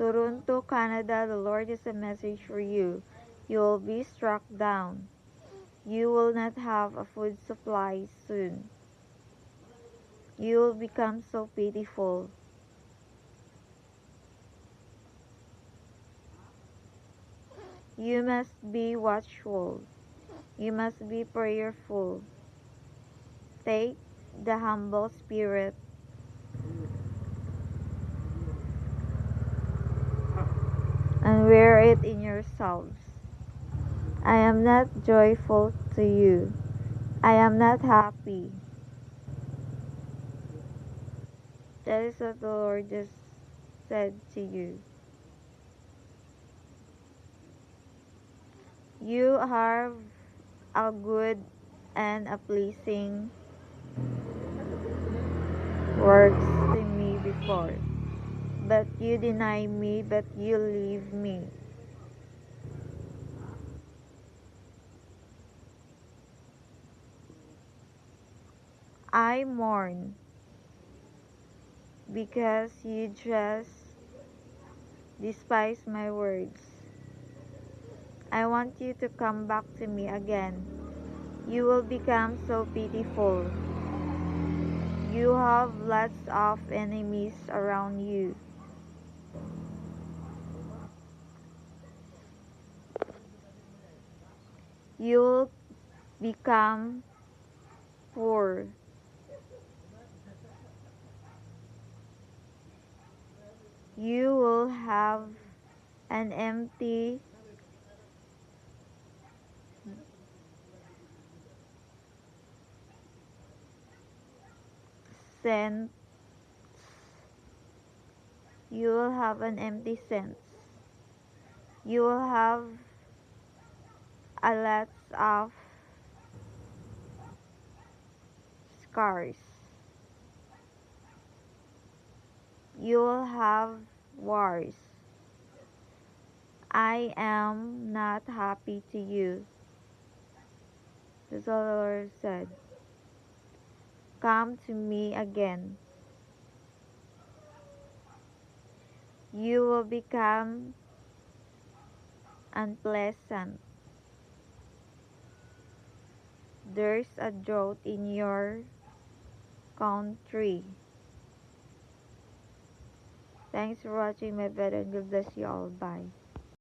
Toronto, Canada, the Lord has a message for you. You will be struck down. You will not have a food supply soon. You will become so pitiful. You must be watchful. You must be prayerful. Take the humble spirit and wear it in yourselves. I am not joyful to you. I am not happy. That is what the Lord just said to you. You have a good and a pleasing works to me before, but you deny me, but you leave me. I mourn because you just despise my words. I want you to come back to me again. You will become so pitiful. You have lots of enemies around you. You'll become poor. You will have an empty sense. You will have an empty sense. You will have a lot of scars. You will have wars. I am not happy to you. That's all the Lord said. Come to me again. You will become unpleasant. There's a drought in your country. Thanks for watching my video and God bless you all. Bye.